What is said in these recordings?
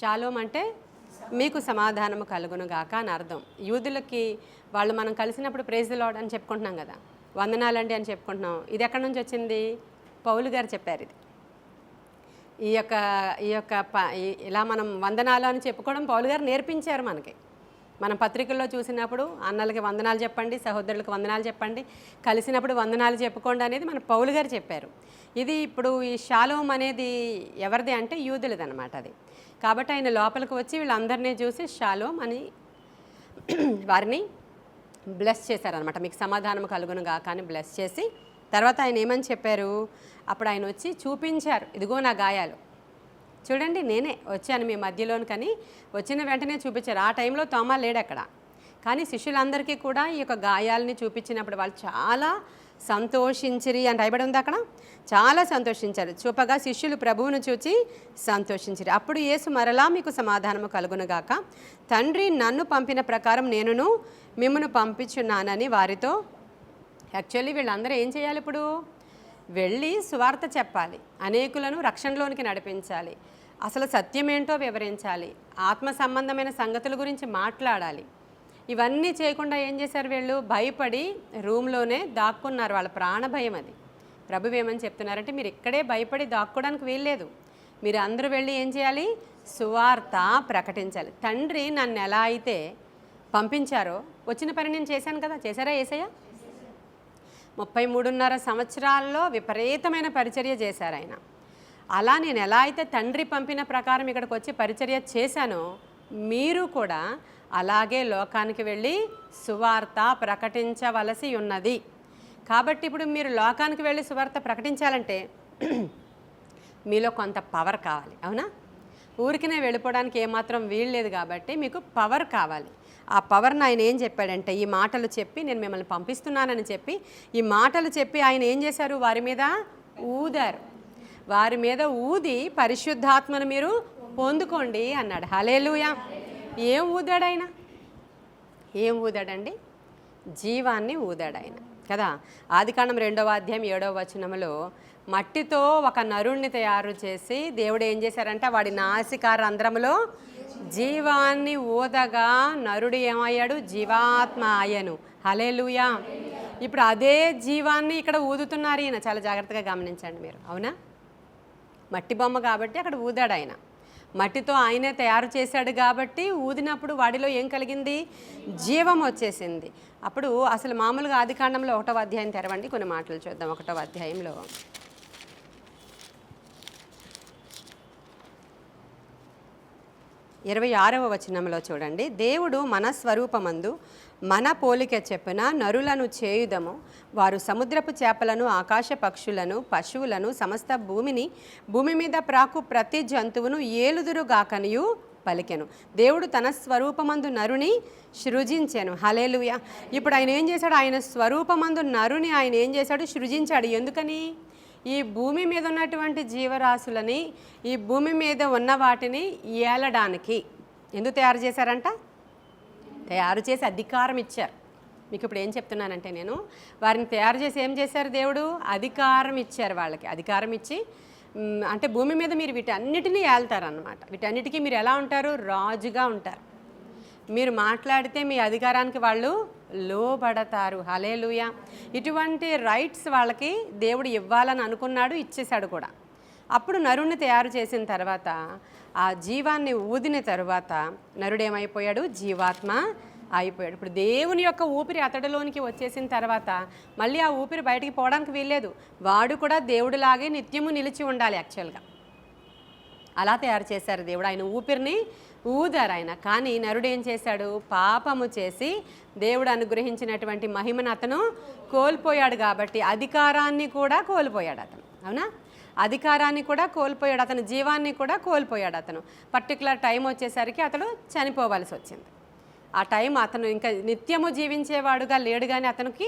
Shalom అంటే మీకు సమాధానము కలుగును గాక అని అర్థం. యూదులకి వాళ్ళు మనం కలిసినప్పుడు ప్రైజ్ ది లార్డ్ అని చెప్పుకుంటున్నాం కదా, వందనాలండి అని చెప్పుకుంటున్నాం. ఇది ఎక్కడి నుంచి వచ్చింది? పౌలు గారు చెప్పారు. ఇది ఇలా మనం వందనాలు అని చెప్పుకోవడం పౌలు గారు నేర్పించారు మనకి. మనం పత్రికల్లో చూసినప్పుడు అన్నలకి వందనాలు చెప్పండి, సహోదరులకు వందనాలు చెప్పండి, కలిసినప్పుడు వందనాలు చెప్పుకోండి అనేది మన పౌలు గారు చెప్పారు. ఇది ఇప్పుడు ఈ షాలోమ్ అనేది ఎవరిది అంటే యూదులది అనమాట. అది కాబట్టి ఆయన లోపలికి వచ్చి వీళ్ళందరినీ చూసి షాలోమ్ అని వారిని బ్లెస్ చేశారనమాట. మీకు సమాధానం కలుగును గాక అని బ్లెస్ చేసి తర్వాత ఆయన ఏమని చెప్పారు, అప్పుడు ఆయన వచ్చి చూపించారు, ఇదిగో నా గాయాలు చూడండి, నేనే వచ్చాను మీ మధ్యలోనికని వచ్చిన వెంటనే చూపించారు. ఆ టైంలో తోమా లేడు అక్కడ, కానీ శిష్యులందరికీ కూడా ఈ యొక్క గాయాలని చూపించినప్పుడు వాళ్ళు చాలా సంతోషించిరి అని రాయబడి ఉంది అక్కడ. చాలా సంతోషించారు. చూపగా శిష్యులు ప్రభువును చూచి సంతోషించిరి. అప్పుడు యేసు మరలా మీకు సమాధానము కలుగునుగాక, తండ్రి నన్ను పంపిన ప్రకారం నేనును మిమ్మను పంపించున్నానని వారితో. యాక్చువల్లీ వీళ్ళందరూ ఏం చేయాలి? ఇప్పుడు వెళ్ళి సువార్త చెప్పాలి, అనేకులను రక్షణలోనికి నడిపించాలి, అసలు సత్యమేంటో వివరించాలి, ఆత్మ సంబంధమైన సంగతుల గురించి మాట్లాడాలి. ఇవన్నీ చేయకుండా ఏం చేశారు వీళ్ళు? భయపడి రూమ్లోనే దాక్కున్నారు. వాళ్ళ ప్రాణ భయం అది. ప్రభువు ఏమని చెప్తున్నారంటే, మీరు ఇక్కడే భయపడి దాక్కోవడానికి వీల్లేదు, మీరు అందరూ వెళ్ళి ఏం చేయాలి? సువార్త ప్రకటించాలి. తండ్రి నన్ను ఎలా అయితే పంపించారో వచ్చిన పని నేను చేశాను కదా. చేశారా యేసయ్య? 33.5 సంవత్సరాల్లో విపరీతమైన పరిచర్య చేశారు ఆయన. అలా నేను ఎలా అయితే తండ్రి పంపిన ప్రకారం ఇక్కడికి వచ్చి పరిచర్య చేశానో మీరు కూడా అలాగే లోకానికి వెళ్ళి సువార్త ప్రకటించవలసి ఉన్నది. కాబట్టి ఇప్పుడు మీరు లోకానికి వెళ్ళి సువార్త ప్రకటించాలంటే మీలో కొంత పవర్ కావాలి, అవునా? ఊరికినే వెళ్ళిపోవడానికి ఏమాత్రం వీల్లేదు. కాబట్టి మీకు పవర్ కావాలి. ఆ పవర్ని ఆయన ఏం చెప్పాడంటే, ఈ మాటలు చెప్పి నేను మిమ్మల్ని పంపిస్తున్నానని చెప్పి, ఈ మాటలు చెప్పి ఆయన ఏం చేశారు? వారి మీద ఊదారు. వారి మీద ఊది పరిశుద్ధాత్మను మీరు పొందుకోండి అన్నాడు. హల్లెలూయా. ఏం ఊదాడు ఆయన? ఏం ఊదాడండి? జీవాన్ని ఊదాడు ఆయన కదా. ఆదికాండం 2వ అధ్యాయం 7వ వచనంలో మట్టితో ఒక నరుణ్ణి తయారు చేసి దేవుడు ఏం చేశారంటే వాడి నాసికా రంధ్రములో జీవాన్ని ఊదగా నరుడు ఏమయ్యాడు? జీవాత్మ ఆయను. హల్లెలూయా. ఇప్పుడు అదే జీవాన్ని ఇక్కడ ఊదుతున్నారు ఈయన. చాలా జాగ్రత్తగా గమనించండి మీరు, అవునా? మట్టి బొమ్మ కాబట్టి అక్కడ ఊదాడు ఆయన. మట్టితో ఆయనే తయారు చేశాడు కాబట్టి ఊదినప్పుడు వాడిలో ఏం కలిగింది? జీవం వచ్చేసింది. అప్పుడు అసలు మామూలుగా ఆదికాండంలో 1వ అధ్యాయం తెరవండి, కొన్ని మాటలు చూద్దాం. 1వ అధ్యాయంలో 26వ వచనంలో చూడండి. దేవుడు మన స్వరూపమందు మన పోలిక చెప్పున నరులను చేయుదము, వారు సముద్రపు చేపలను, ఆకాశ పక్షులను, పశువులను, సమస్త భూమి మీద ప్రాకు ప్రతి జంతువును ఏలుదురుగాకనియు పలికెను. దేవుడు తన స్వరూపమందు నరుని సృజించాను. హల్లెలూయా. ఇప్పుడు ఆయన ఏం చేశాడు? ఆయన స్వరూపమందు నరుని ఆయన ఏం చేశాడు? సృజించాడు. ఎందుకని? ఈ భూమి మీద ఉన్నటువంటి జీవరాశులని, ఈ భూమి మీద ఉన్న వాటిని ఏలడానికి. ఎందుకు తయారు చేశారంట? తయారు చేసి అధికారం ఇచ్చారు. మీకు ఇప్పుడు ఏం చెప్తున్నానంటే, నేను వారిని తయారు చేసి ఏం చేశారు? దేవుడు అధికారం ఇచ్చారు వాళ్ళకి. అధికారం ఇచ్చి అంటే భూమి మీద మీరు వీటన్నిటినీ ఏళ్తారన్నమాట. వీటన్నిటికీ మీరు ఎలా ఉంటారు? రాజుగా ఉంటారు. మీరు మాట్లాడితే మీ అధికారానికి వాళ్ళు లోబడతారు. హల్లెలూయా. ఇటువంటి రైట్స్ వాళ్ళకి దేవుడు ఇవ్వాలని అనుకున్నాడు, ఇచ్చేశాడు కూడా. అప్పుడు నరుణ్ణి తయారు చేసిన తర్వాత, ఆ జీవాన్ని ఊదిన తర్వాత నరుడు ఏమైపోయాడు? జీవాత్మ అయిపోయాడు. ఇప్పుడు దేవుని యొక్క ఊపిరి అతడిలోనికి వచ్చేసిన తర్వాత మళ్ళీ ఆ ఊపిరి బయటికి పోవడానికి వీల్లేదు. వాడు కూడా దేవుడిలాగే నిత్యము నిలిచి ఉండాలి. యాక్చువల్గా అలా తయారు చేశారు దేవుడు. ఆయన ఊపిరిని ఊదారు ఆయన. కానీ నరుడు ఏం చేశాడు? పాపము చేసి దేవుడు అనుగ్రహించినటువంటి మహిమను అతను కోల్పోయాడు. కాబట్టి అధికారాన్ని కూడా కోల్పోయాడు అతను, అవునా? అధికారాన్ని కూడా కోల్పోయాడు, అతను జీవాన్ని కూడా కోల్పోయాడు. అతను పర్టికులర్ టైం వచ్చేసరికి అతడు చనిపోవలసి వచ్చింది. ఆ టైం అతను ఇంకా నిత్యము జీవించేవాడుగా లేడు, కానీ అతనికి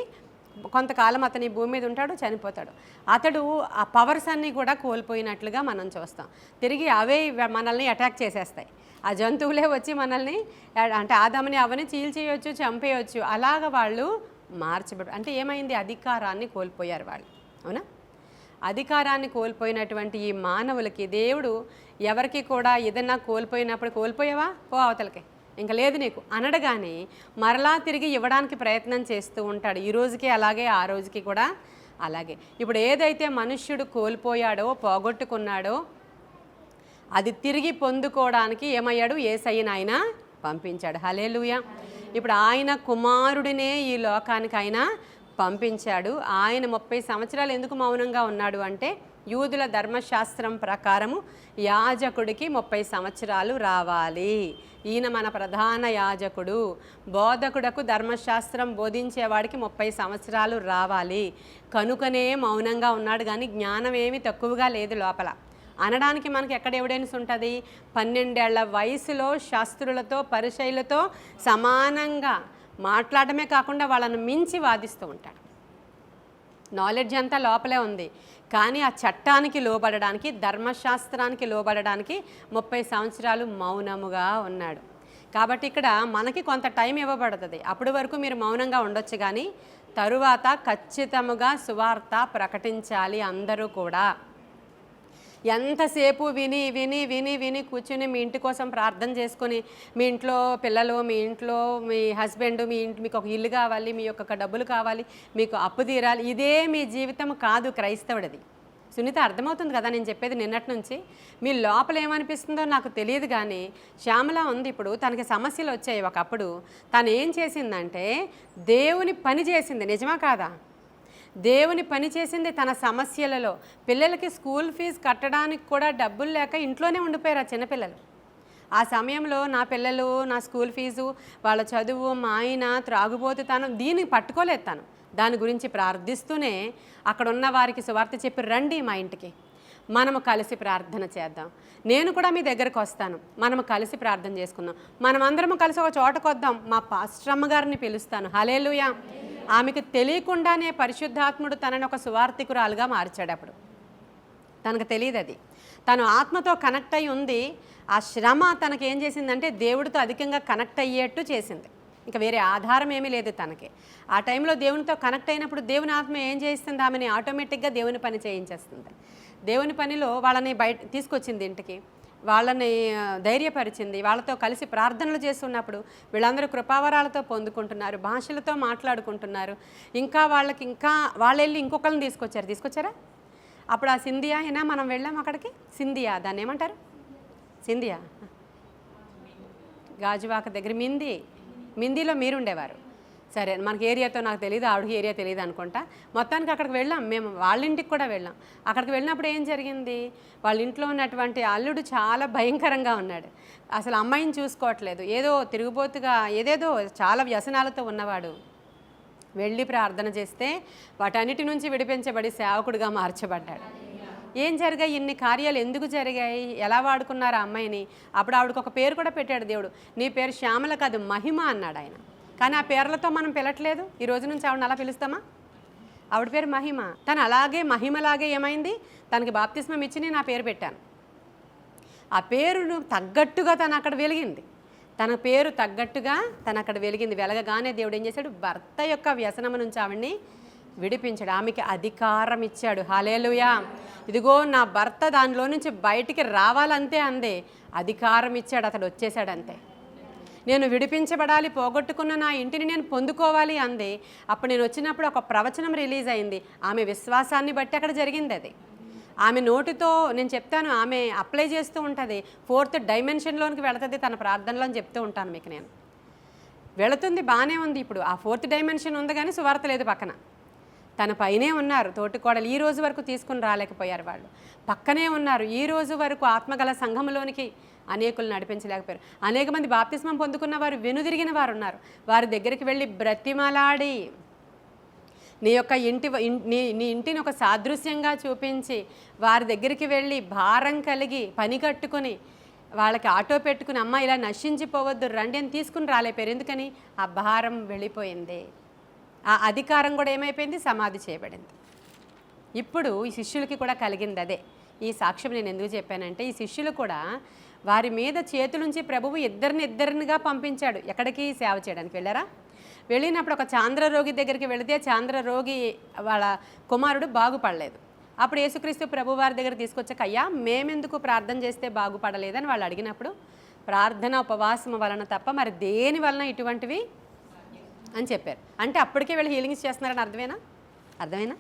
కొంతకాలం అతని భూమి మీద ఉంటాడు, చనిపోతాడు. అతడు ఆ పవర్స్ అన్నీ కూడా కోల్పోయినట్లుగా మనం చూస్తాం. తిరిగి అవే మనల్ని అటాక్ చేసేస్తాయి. ఆ జంతువులే వచ్చి మనల్ని అంటే ఆదాముని అవని చీల్చేయొచ్చు, చంపేయచ్చు. అలాగ వాళ్ళు మార్చబడి అంటే ఏమైంది? అధికారాన్ని కోల్పోయారు వాళ్ళు, అవునా? అధికారాన్ని కోల్పోయినటువంటి ఈ మానవులకి దేవుడు ఎవరికి కూడా ఏదన్నా కోల్పోయినప్పుడు కోల్పోయావా పో అవతలకి ఇంకా లేదు నీకు అనడగానే మరలా తిరిగి ఇవ్వడానికి ప్రయత్నం చేస్తూ ఉంటాడు. ఈ రోజుకి అలాగే ఆ రోజుకి కూడా అలాగే. ఇప్పుడు ఏదైతే మనుష్యుడు కోల్పోయాడో పోగొట్టుకున్నాడో అది తిరిగి పొందుకోవడానికి ఏమయ్యాడు? యేసయ్యను ఆయన పంపించాడు. హల్లెలూయా. ఇప్పుడు ఆయన కుమారుడినే ఈ లోకానికి ఆయన పంపించాడు. ఆయన 30 సంవత్సరాలు ఎందుకు మౌనంగా ఉన్నాడు అంటే యూదుల ధర్మశాస్త్రం ప్రకారము యాజకుడికి 30 సంవత్సరాలు రావాలి. ఈయన మన ప్రధాన యాజకుడు, బోధకుడకు ధర్మశాస్త్రం బోధించేవాడికి 30 సంవత్సరాలు రావాలి. కనుకనే మౌనంగా ఉన్నాడు. కానీ జ్ఞానం ఏమీ తక్కువగా లేదు లోపల అనడానికి మనకి ఎక్కడ ఎవిడెన్స్ ఉంటుంది? 12 ఏళ్ల వయసులో శాస్త్రులతో పరిచయులతో సమానంగా మాట్లాడమే కాకుండా వాళ్ళను మించి వాదిస్తూ ఉంటాడు. నాలెడ్జ్ అంతా లోపలే ఉంది. కానీ ఆ చట్టానికి లోబడడానికి, ధర్మశాస్త్రానికి లోబడడానికి 30 సంవత్సరాలు మౌనముగా ఉన్నాడు. కాబట్టి ఇక్కడ మనకి కొంత టైం ఇవ్వబడుతుంది. అప్పటి వరకు మీరు మౌనంగా ఉండొచ్చు, కానీ తరువాత ఖచ్చితంగా సువార్త ప్రకటించాలి అందరూ కూడా. ఎంతసేపు విని విని విని విని కూర్చుని మీ ఇంటి కోసం ప్రార్థన చేసుకొని మీ ఇంట్లో పిల్లలు, మీ ఇంట్లో మీ హస్బెండ్, మీకు ఒక ఇల్లు కావాలి, మీ యొక్క డబ్బులు కావాలి, మీకు అప్పు తీరాలి, ఇదే మీ జీవితం కాదు క్రైస్తవుడిది. సునీత అర్థమవుతుంది కదా నేను చెప్పేది? నిన్నటి నుంచి మీ లోపల ఏమనిపిస్తుందో నాకు తెలియదు, కానీ శ్యామల ఉంది ఇప్పుడు, తనకి సమస్యలు వచ్చాయి. ఒకప్పుడు తను ఏం చేసిందంటే దేవుని పని చేసింది. నిజమా కాదా? దేవుని పని చేసింది తన సమస్యలలో. పిల్లలకి స్కూల్ ఫీజు కట్టడానికి కూడా డబ్బులు లేక ఇంట్లోనే ఉండిపోయారు ఆ చిన్నపిల్లలు. ఆ సమయంలో నా పిల్లలు, నా స్కూల్ ఫీజు, వాళ్ళ చదువు, మా ఆయన త్రాగుబోతుతనం, దీన్ని పట్టుకోలేదు తను. దాని గురించి ప్రార్థిస్తూనే అక్కడ ఉన్న వారికి సువార్త చెప్పి రండి మా ఇంటికి, మనము కలిసి ప్రార్థన చేద్దాం, నేను కూడా మీ దగ్గరకు వస్తాను, మనము కలిసి ప్రార్థన చేసుకుందాం, మనమందరము కలిసి ఒక చోటకు వద్దాం, మా పాస్టరమ్మ గారిని పిలుస్తాను. హల్లెలూయా. ఆమెకు తెలియకుండానే పరిశుద్ధాత్ముడు తనని ఒక సువార్థికురాలుగా మార్చాడు. అప్పుడు తనకు తెలియదు, అది తను ఆత్మతో కనెక్ట్ అయి ఉంది. ఆ శ్రమ తనకు ఏం చేసిందంటే దేవుడితో అధికంగా కనెక్ట్ అయ్యేట్టు చేసింది. ఇంకా వేరే ఆధారం ఏమీ లేదు తనకి. ఆ టైంలో దేవునితో కనెక్ట్ అయినప్పుడు దేవుని ఆత్మ ఏం చేస్తుంది? ఆమెని ఆటోమేటిక్గా దేవుని పని చేయించేస్తుంది. దేవుని పనిలో వాళ్ళని బయట తీసుకొచ్చింది ఇంటికి, వాళ్ళని ధైర్యపరిచింది, వాళ్ళతో కలిసి ప్రార్థనలు చేస్తున్నప్పుడు వీళ్ళందరూ కృపావరాలతో పొందుకుంటున్నారు, భాషలతో మాట్లాడుకుంటున్నారు. ఇంకా వాళ్ళు వెళ్ళి ఇంకొకరిని తీసుకొచ్చారా? అప్పుడు ఆ సింధియా అయినా మనం వెళ్ళాం అక్కడికి. సింధియా, దాన్ని ఏమంటారు? సింధియా, గాజువాక దగ్గర మిందిలో మీరుండేవారు. సరే, మనకి ఏరియాతో నాకు తెలియదు, ఆవిడకి ఏరియా తెలియదు అనుకుంటా. మొత్తానికి అక్కడికి వెళ్ళాం, మేము వాళ్ళ ఇంటికి కూడా వెళ్ళాం. అక్కడికి వెళ్ళినప్పుడు ఏం జరిగింది? వాళ్ళ ఇంట్లో ఉన్నటువంటి అల్లుడు చాలా భయంకరంగా ఉన్నాడు. అసలు అమ్మాయిని చూసుకోవట్లేదు, ఏదో తిరుగుబోతుగా, ఏదేదో చాలా వ్యసనాలతో ఉన్నవాడు. వెళ్ళి ప్రార్థన చేస్తే వాటన్నిటి నుంచి విడిపించబడి సేవకుడిగా మార్చబడ్డాడు. ఏం జరిగాయి? ఇన్ని కార్యాలు ఎందుకు జరిగాయి? ఎలా వాడుకున్నారు ఆ అమ్మాయిని? అప్పుడు ఆవిడకు ఒక పేరు కూడా పెట్టాడు దేవుడు. నీ పేరు శ్యామల కాదు, మహిమ అన్నాడు ఆయన. కానీ ఆ పేర్లతో మనం పిలట్లేదు. ఈ రోజు నుంచి ఆవిడని అలా పిలుస్తామా? ఆవిడ పేరు మహిమ. తను అలాగే మహిమలాగే ఏమైంది? తనకి బాప్తిస్మం ఇచ్చి నేను ఆ పేరు పెట్టాను. ఆ పేరును తగ్గట్టుగా తను అక్కడ వెలిగింది. తన పేరు తగ్గట్టుగా తను అక్కడ వెలిగింది. వెలగగానే దేవుడు ఏం చేశాడు? భర్త యొక్క వ్యసనం నుంచి ఆవిడ్ని విడిపించాడు, ఆమెకి అధికారం ఇచ్చాడు. హల్లెలూయా. ఇదిగో నా భర్త దానిలో నుంచి బయటికి రావాలంతే అందే, అధికారం ఇచ్చాడు, అతడు వచ్చేసాడంతే. నేను విడిపించబడాలి, పోగొట్టుకున్న నా ఇంటిని నేను పొందుకోవాలి అంది. అప్పుడు నేను వచ్చినప్పుడు ఒక ప్రవచనం రిలీజ్ అయింది. ఆమె విశ్వాసాన్ని బట్టి అక్కడ జరిగింది అది. ఆమె నోటితో నేను చెప్తాను, ఆమె అప్లై చేస్తూ ఉంటుంది, 4th డైమెన్షన్లోనికి వెళుతుంది తన ప్రార్థనలో అని చెప్తూ ఉంటాను మీకు. నేను వెళుతుంది, బాగానే ఉంది. ఇప్పుడు ఆ 4th డైమెన్షన్ ఉంది, కానీ సువార్త లేదు పక్కన. తన పైనే ఉన్నారు తోటికోడలు, ఈ రోజు వరకు తీసుకుని రాలేకపోయారు. వాళ్ళు పక్కనే ఉన్నారు, ఈ రోజు వరకు ఆత్మగల సంఘంలోనికి అనేకులు నడిపించలేకపోయారు. అనేక మంది బాప్తిస్మం పొందుకున్న వారు, వెనుదిరిగిన వారు ఉన్నారు. వారి దగ్గరికి వెళ్ళి బ్రతిమలాడి నీ ఇంటిని ఒక సాదృశ్యంగా చూపించి వారి దగ్గరికి వెళ్ళి భారం కలిగి పని కట్టుకుని వాళ్ళకి ఆటో పెట్టుకుని, అమ్మ ఇలా నశించిపోవద్దు రండి అని తీసుకుని రాలేపోయారు. ఎందుకని? ఆ భారం వెళ్ళిపోయింది. ఆ అధికారం కూడా ఏమైపోయింది? సమాధి చేయబడింది. ఇప్పుడు ఈ శిష్యులకి కూడా కలిగింది అదే. ఈ సాక్ష్యం నేను ఎందుకు చెప్పానంటే, ఈ శిష్యులు కూడా వారి మీద చేతులుంచి ప్రభువు ఇద్దరినిగా పంపించాడు. ఎక్కడికి? సేవ చేయడానికి వెళ్ళారా? వెళ్ళినప్పుడు ఒక చాంద్ర రోగి దగ్గరికి వెళితే చాంద్ర రోగి వాళ్ళ కుమారుడు బాగుపడలేదు. అప్పుడు యేసుక్రీస్తు ప్రభు వారి దగ్గర తీసుకొచ్చాక, అయ్యా మేమెందుకు ప్రార్థన చేస్తే బాగుపడలేదని వాళ్ళు అడిగినప్పుడు, ప్రార్థన ఉపవాసం వలన తప్ప మరి దేని వలన ఇటువంటివి అని చెప్పారు. అంటే అప్పటికే వీళ్ళు హీలింగ్స్ చేస్తున్నారని అర్థమేనా?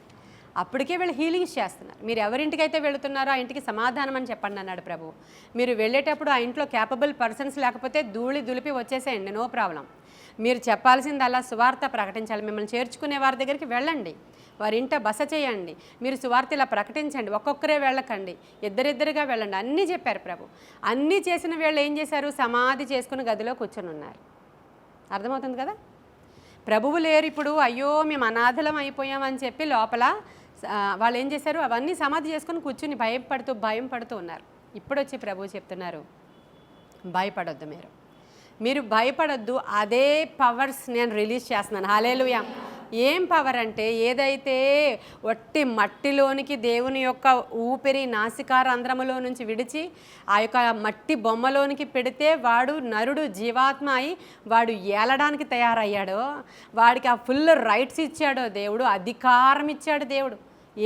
అప్పటికే వీళ్ళు హీలింగ్స్ చేస్తున్నారు. మీరు ఎవరింటికైతే వెళుతున్నారో ఆ ఇంటికి సమాధానం అని చెప్పండి అన్నాడు ప్రభువు. మీరు వెళ్ళేటప్పుడు ఆ ఇంట్లో క్యాపబుల్ పర్సన్స్ లేకపోతే ధూళి దులిపి వచ్చేసేయండి, నో ప్రాబ్లం. మీరు చెప్పాల్సిందల్లా సువార్త ప్రకటించాలి. మిమ్మల్ని చేర్చుకునే వారి దగ్గరికి వెళ్ళండి, వారి ఇంట బస చేయండి, మీరు సువార్త ఇలా ప్రకటించండి, ఒక్కొక్కరే వెళ్ళకండి, ఇద్దరిద్దరుగా వెళ్ళండి, అన్నీ చెప్పారు ప్రభు. అన్నీ చేసిన వీళ్ళు ఏం చేశారు? సమాధి చేసుకుని గదిలో కూర్చొని ఉన్నారు. అర్థమవుతుంది కదా? ప్రభువు లేరు ఇప్పుడు, అయ్యో మేము అనాథలం అయిపోయామని చెప్పి లోపల వాళ్ళు ఏం చేశారు? అవన్నీ సమాధి చేసుకొని కూర్చుని భయం పడుతూ ఉన్నారు. ఇప్పుడు వచ్చి ప్రభువు చెప్తున్నారు, భయపడొద్దు, మీరు భయపడొద్దు, అదే పవర్స్ నేను రిలీజ్ చేస్తున్నాను. హల్లెలూయా. ఏం పవర్ అంటే, ఏదైతే వట్టి మట్టిలోనికి దేవుని యొక్క ఊపిరి నాసికారంధ్రములో నుంచి విడిచి ఆ యొక్క మట్టి బొమ్మలోనికి పెడితే వాడు నరుడు జీవాత్మ అయి వాడు ఏలడానికి తయారయ్యాడో, వాడికి ఆ ఫుల్ రైట్స్ ఇచ్చాడో దేవుడు, అధికారం ఇచ్చాడు దేవుడు.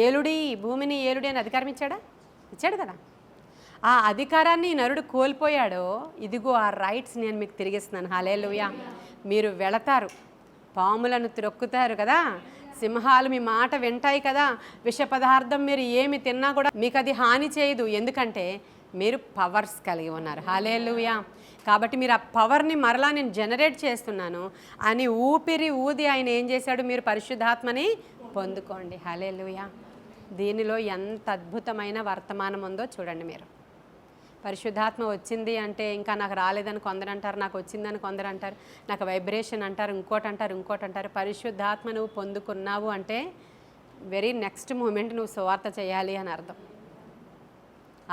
ఏలుడి భూమిని ఏలుడి అని అధికారం ఇచ్చాడు కదా. ఆ అధికారాన్ని నరుడు కోల్పోయాడో, ఇదిగో ఆ రైట్స్ నేను మీకు తిరిగిస్తున్నాను. హల్లెలూయా. మీరు వెళతారు, పాములను త్రొక్కుతారు కదా, సింహాలు మీ మాట వింటాయి కదా, విష పదార్థం మీరు ఏమి తిన్నా కూడా మీకు అది హాని చేయదు, ఎందుకంటే మీరు పవర్స్ కలిగి ఉన్నారు. హల్లెలూయా. కాబట్టి మీరు ఆ పవర్ని మరలా నేను జనరేట్ చేస్తున్నాను అని ఊపిరి ఊది ఆయన ఏం చేశాడు? మీరు పరిశుద్ధాత్మని పొందుకోండి. హల్లెలూయా. దీనిలో ఎంత అద్భుతమైన వర్తమానం ఉందో చూడండి. మీరు పరిశుద్ధాత్మ వచ్చింది అంటే ఇంకా నాకు రాలేదని కొందరు అంటారు, నాకు వచ్చిందని కొందరు అంటారు, నాకు వైబ్రేషన్ అంటారు, ఇంకోటి అంటారు. పరిశుద్ధాత్మ నువ్వు పొందుకున్నావు అంటే వెరీ నెక్స్ట్ మూమెంట్ నువ్వు సువార్త చేయాలి అని అర్థం.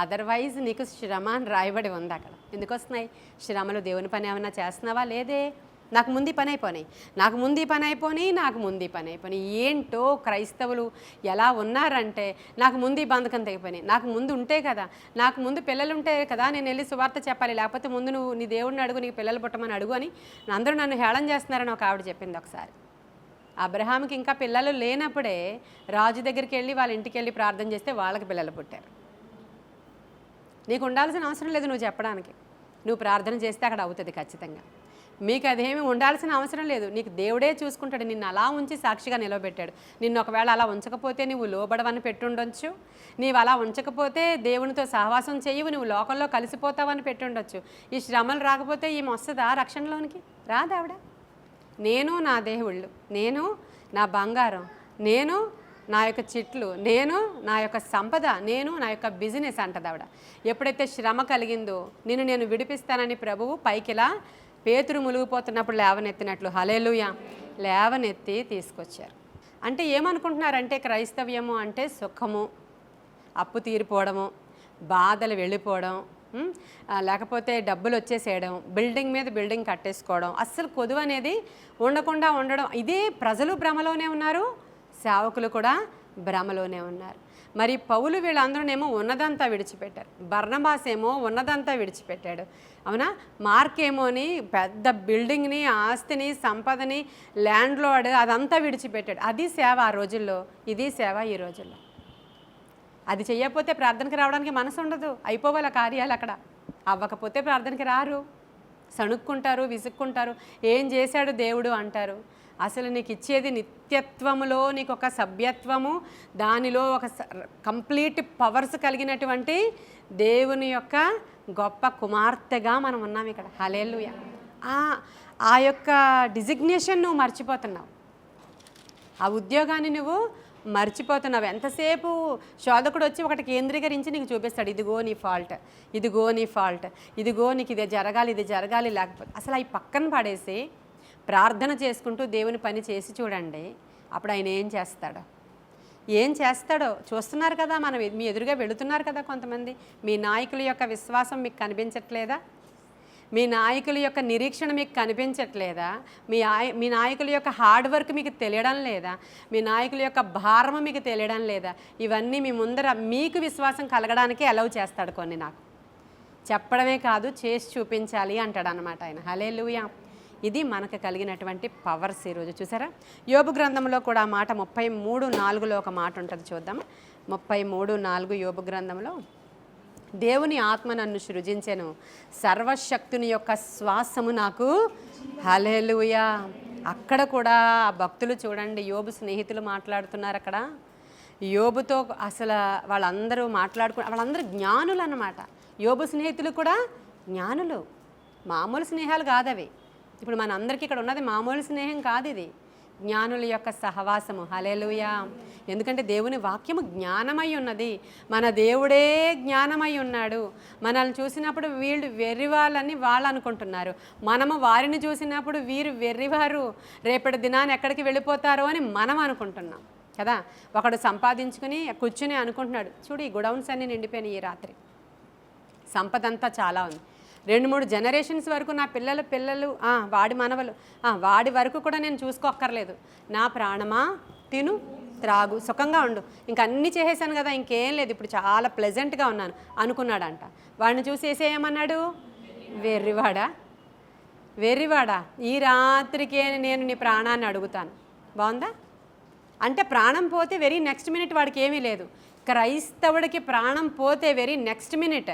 అదర్వైజ్ నీకు శ్రమ అని రాయబడి ఉంది అక్కడ. ఎందుకు వస్తున్నాయి శ్రమలు? దేవుని పని ఏమైనా చేస్తున్నావా? లేదే. నాకు ముందు పని అయిపోయి ఏంటో క్రైస్తవులు ఎలా ఉన్నారంటే, నాకు ముందు ఈ బంధకం తెగిపోయినాయి, నాకు ముందు ఉంటే కదా, నాకు ముందు పిల్లలు ఉంటే కదా నేను వెళ్ళి సువార్త చెప్పాలి, లేకపోతే ముందు నువ్వు నీ దేవుడిని అడుగు, నీకు పిల్లలు పుట్టమని అడుగు అని అందరూ నన్ను హేళన చేస్తున్నారని ఒక ఆవిడ చెప్పింది ఒకసారి. అబ్రహాంకి ఇంకా పిల్లలు లేనప్పుడే రాజు దగ్గరికి వెళ్ళి వాళ్ళ ఇంటికి వెళ్ళి ప్రార్థన చేస్తే వాళ్ళకి పిల్లలు పుట్టారు. నీకు ఉండాల్సిన అవసరం లేదు నువ్వు చెప్పడానికి, నువ్వు ప్రార్థన చేస్తే అక్కడ అవుతుంది ఖచ్చితంగా. మీకు అదేమి ఉండాల్సిన అవసరం లేదు, నీకు దేవుడే చూసుకుంటాడు. నిన్ను అలా ఉంచి సాక్షిగా నిలవబెట్టాడు. నిన్ను ఒకవేళ అలా ఉంచకపోతే నువ్వు లోబడవని పెట్టుండొచ్చు, నీవు అలా ఉంచకపోతే దేవునితో సహవాసం చేయవు, నువ్వు లోకంలో కలిసిపోతావని పెట్టుండొచ్చు. ఈ శ్రమలు రాకపోతే ఈమె వస్తుందా రక్షణలోనికి? రాదావిడ. నేను నా దేవుళ్ళు, నేను నా బంగారం, నేను నా యొక్క చెట్లు, నేను నా యొక్క సంపద, నేను నా యొక్క బిజినెస్ అంటది ఆవిడ. ఎప్పుడైతే శ్రమ కలిగిందో నేను విడిపిస్తానని ప్రభువు పైకిలా పేతురు మునిగిపోతున్నప్పుడు లేవనెత్తినట్లు, హల్లెలూయా, లేవనెత్తి తీసుకొచ్చారు. అంటే ఏమనుకుంటున్నారంటే క్రైస్తవ్యము అంటే సుఖము, అప్పు తీరిపోవడము, బాధలు వెళ్ళిపోవడం, లేకపోతే డబ్బులు వచ్చేసేయడం, బిల్డింగ్ మీద బిల్డింగ్ కట్టేసుకోవడం, అస్సలు కొదువు అనేది ఉండకుండా ఉండడం. ఇదే ప్రజలు భ్రమలోనే ఉన్నారు, సేవకులు కూడా భ్రమలోనే ఉన్నారు. మరి పౌలు వీళ్ళందరూనేమో ఉన్నదంతా విడిచిపెట్టారు, బర్నబాస్ ఏమో ఉన్నదంతా విడిచిపెట్టాడు, అవునా. మార్క్ ఏమోని పెద్ద బిల్డింగ్ని, ఆస్తిని, సంపదని, ల్యాండ్ లార్డ్ అదంతా విడిచిపెట్టాడు. అది సేవ ఆ రోజుల్లో, ఇది సేవ ఈ రోజుల్లో. అది చెయ్యకపోతే ప్రార్థనకి రావడానికి మనసు ఉండదు, అయిపోవాలి కార్యాలు అక్కడ. అవ్వకపోతే ప్రార్థనకి రారు, సణుక్కుంటారు, విసుక్కుంటారు, ఏం చేశాడు దేవుడు అంటారు. అసలు నీకు ఇచ్చేది నిత్యత్వములో నీకు ఒక సభ్యత్వము, దానిలో ఒక కంప్లీట్ పవర్స్ కలిగినటువంటి దేవుని యొక్క గొప్ప కుమార్తెగా మనం ఉన్నాం ఇక్కడ. హల్లెలూయా. ఆ యొక్క డిజిగ్నేషన్ నువ్వు మర్చిపోతున్నావు, ఆ ఉద్యోగాన్ని నువ్వు మర్చిపోతున్నావు. ఎంతసేపు శోధకుడు వచ్చి ఒకటి కేంద్రీకరించి నీకు చూపిస్తాడు, ఇదిగో నీ ఫాల్ట్, ఇదిగో నీకు ఇది జరగాలి, లేకపోతే అసలు అవి పక్కన పడేసి ప్రార్థన చేసుకుంటూ దేవుని పని చేసి చూడండి. అప్పుడు ఆయన ఏం చేస్తాడో చూస్తున్నారు కదా, మనం మీ ఎదురుగా వెళుతున్నారు కదా కొంతమంది. మీ నాయకుల యొక్క విశ్వాసం మీకు కనిపించట్లేదా? మీ నాయకుల యొక్క నిరీక్షణ మీకు కనిపించట్లేదా? మీ నాయకుల యొక్క హార్డ్ వర్క్ మీకు తెలియడం లేదా? మీ నాయకుల యొక్క భారము మీకు తెలియడం లేదా? ఇవన్నీ మీ ముందర మీకు విశ్వాసం కలగడానికి అలౌ చేస్తాడు కొన్ని. నాకు చెప్పడమే కాదు చేసి చూపించాలి అంటాడు అన్నమాట ఆయన. హల్లెలూయా. ఇది మనకు కలిగినటువంటి పవర్స్ ఈరోజు చూసారా. యోబు గ్రంథంలో కూడా మాట 33:4 ఒక మాట ఉంటుంది, చూద్దాం. 33:4 యోబు గ్రంథంలో, దేవుని ఆత్మ నన్ను సృజించెను, సర్వశక్తుని యొక్క శ్వాసము నాకు. హల్లెలూయా. అక్కడ కూడా ఆ భక్తులు చూడండి, యోబు స్నేహితులు మాట్లాడుతున్నారు అక్కడ. యోబుతో అసలు వాళ్ళందరూ వాళ్ళందరూ జ్ఞానులు అన్నమాట. యోబు స్నేహితులు కూడా జ్ఞానులు, మామూలు స్నేహాలు కాదవి. ఇప్పుడు మన అందరికీ ఇక్కడ ఉన్నది మామూలు స్నేహం కాదు, ఇది జ్ఞానుల యొక్క సహవాసము. హల్లెలూయా. ఎందుకంటే దేవుని వాక్యము జ్ఞానమై ఉన్నది, మన దేవుడే జ్ఞానమై ఉన్నాడు. మనల్ని చూసినప్పుడు వీళ్ళు వెర్రివాళ్ళని వాళ్ళు అనుకుంటున్నారు, మనము వారిని చూసినప్పుడు వీరు వెర్రివారు, రేపటి దినాన్ని ఎక్కడికి వెళ్ళిపోతారో అని మనం అనుకుంటున్నాం కదా. ఒకడు సంపాదించుకుని కూర్చుని అనుకుంటున్నాడు, చూడు ఈ గుడౌన్స్ అన్నీ నిండిపోయినాయి, ఈ రాత్రి సంపద అంతా చాలా ఉంది, 2-3 జనరేషన్స్ వరకు నా పిల్లలు వాడి మనవలు వాడి వరకు కూడా నేను చూసుకోక్కర్లేదు, నా ప్రాణమా తిను త్రాగు సుఖంగా ఉండు, ఇంక అన్నీ చేసేసాను కదా, ఇంకేం లేదు, ఇప్పుడు చాలా ప్లెజెంట్గా ఉన్నాను అనుకున్నాడంట. వాడిని చూసి ఏమన్నాడు, వెర్రివాడా ఈ రాత్రికే నేను నీ ప్రాణాన్ని అడుగుతాను. బాగుందా? అంటే ప్రాణం పోతే వెరీ నెక్స్ట్ మినిట్ వాడికి ఏమీ లేదు. క్రైస్తవుడికి ప్రాణం పోతే వెరీ నెక్స్ట్ మినిట్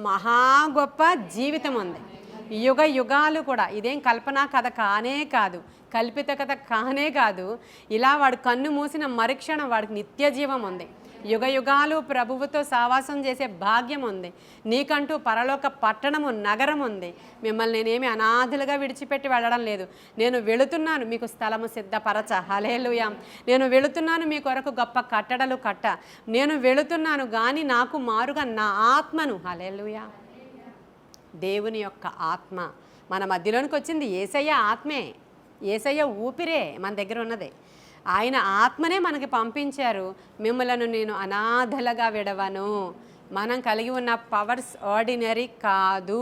మహా గొప్ప జీవితం ఉంది. యుగ యుగాలు కూడా, ఇదేం కల్పనా కథ కానే కాదు, కల్పిత కథ కానే కాదు. ఇలా వాడు కన్ను మూసిన మరుక్షణం వాడికి నిత్య జీవం ఉంది, యుగ యుగాలు ప్రభువుతో సావాసం చేసే భాగ్యం ఉంది. నీకంటూ పరలోక పట్టణము నగరం ఉంది. మిమ్మల్ని నేనేమి అనాథులుగా విడిచిపెట్టి వెళ్ళడం లేదు. నేను వెళుతున్నాను మీకు స్థలము సిద్ధపరచ. హల్లెలూయా. నేను వెళుతున్నాను మీ కొరకు గొప్ప కట్టడలు కట్ట. నేను వెళుతున్నాను కానీ నాకు మారుగా నా ఆత్మను. హల్లెలూయా. దేవుని యొక్క ఆత్మ మన మధ్యలోనికి వచ్చింది. యేసయ్య ఆత్మే, యేసయ్య ఊపిరే మన దగ్గర ఉన్నదే. ఆయన ఆత్మనే మనకి పంపించారు. మిమ్మలను నేను అనాథలుగా విడవను. మనం కలిగి ఉన్న పవర్స్ ఆర్డినరీ కాదు.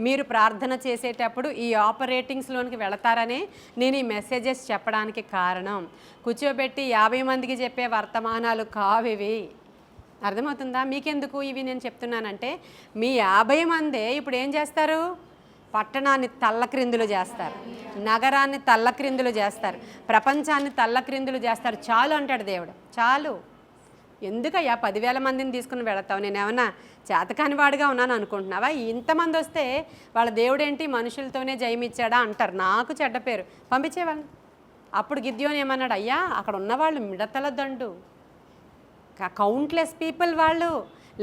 మీరు ప్రార్థన చేసేటప్పుడు ఈ ఆపరేటింగ్స్లోనికి వెళతారనే నేను ఈ మెసేజెస్ చెప్పడానికి కారణం. కూర్చోబెట్టి 50 మందికి చెప్పే వర్తమానాలు కావివి. అర్థమవుతుందా? మీకెందుకు ఇవి నేను చెప్తున్నానంటే, మీ 50 మందే ఇప్పుడు ఏం చేస్తారు, పట్టణాన్ని తల్లక్రిందులు చేస్తారు, నగరాన్ని తల్లక్రిందులు చేస్తారు, ప్రపంచాన్ని తల్లక్రిందులు చేస్తారు. చాలు అంటాడు దేవుడు, చాలు. ఎందుకయ్యా 10,000 మందిని తీసుకుని వెళతావు? నేను ఏమన్నా చేతకాని వాడిగా ఉన్నాను అనుకుంటున్నావా? ఇంతమంది వస్తే వాళ్ళ దేవుడేంటి మనుషులతోనే జయమిచ్చాడా అంటారు, నాకు చెడ్డ పేరు, పంపించేవాళ్ళని. అప్పుడు గిద్యోని ఏమన్నాడు, అయ్యా అక్కడ ఉన్నవాళ్ళు మిడతల దండు, కౌంట్లెస్ పీపుల్, వాళ్ళు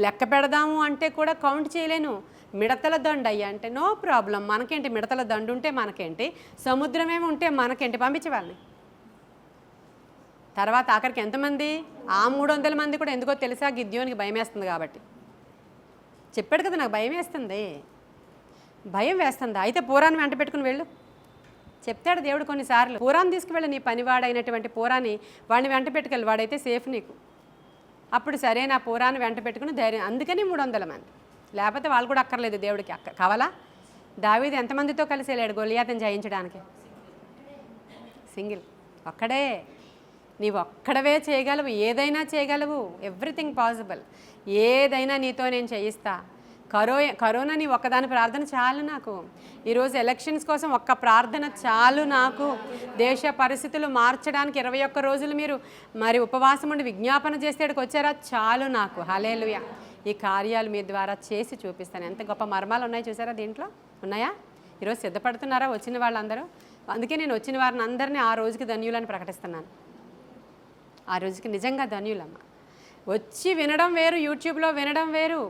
లెక్క పెడదాము అంటే కూడా కౌంట్ చేయలేను, మిడతల దండు అయ్యా అంటే నో ప్రాబ్లం, మనకేంటి, మిడతల దండు ఉంటే మనకేంటి, సముద్రమేమి ఉంటే మనకేంటి, పంపించే వాళ్ళని. తర్వాత ఆఖరికి ఎంతమంది, ఆ 300 మంది కూడా ఎందుకో తెలుసా, గిద్యోనికి భయం వేస్తుంది కాబట్టి. చెప్పాడు కదా, నాకు భయం వేస్తుంది, భయం వేస్తుంది, అయితే పూరాన్ని వెంట పెట్టుకుని వెళ్ళు చెప్తాడు దేవుడు కొన్నిసార్లు. పూరాన్ని తీసుకువెళ్ళు, నీ పనివాడైనటువంటి పూరాన్ని వాడిని వెంట పెట్టుకెళ్ళి, వాడైతే సేఫ్ నీకు. అప్పుడు సరే నా పూరాన్ని వెంట పెట్టుకుని ధైర్యం. అందుకని 300 మంది, లేకపోతే వాళ్ళు కూడా అక్కర్లేదు దేవుడికి. కావాలా? దావీదు ఎంతమందితో కలిసి వెళ్ళాడు గొలియాతని జయించడానికి? సింగిల్, ఒక్కడే. నీవు ఒక్కడవే చేయగలవు, ఏదైనా చేయగలవు, ఎవ్రీథింగ్ పాసిబుల్. ఏదైనా నీతో నేను చేయిస్తా. కరోనా నీ ఒక్కదాని ప్రార్థన చాలు నాకు. ఈరోజు ఎలక్షన్స్ కోసం ఒక్క ప్రార్థన చాలు నాకు. దేశ పరిస్థితులు మార్చడానికి 21 రోజులు మీరు మరి ఉపవాసం ఉండి విజ్ఞాపన చేసేటికి వచ్చారా, చాలు నాకు. హల్లెలూయా. ఈ కార్యాలు మీ ద్వారా చేసి చూపిస్తాను. ఎంత గొప్ప మర్మాలు ఉన్నాయి చూసారా, దీంట్లో ఉన్నాయా? ఈరోజు సిద్ధపడుతున్నారా వచ్చిన వాళ్ళందరూ? అందుకే నేను వచ్చిన వారిని అందరినీ ఆ రోజుకి ధన్యులని ప్రకటిస్తున్నాను. ఆ రోజుకి నిజంగా ధన్యులమ్మ. వచ్చి వినడం వేరు, యూట్యూబ్లో వినడం వేరు,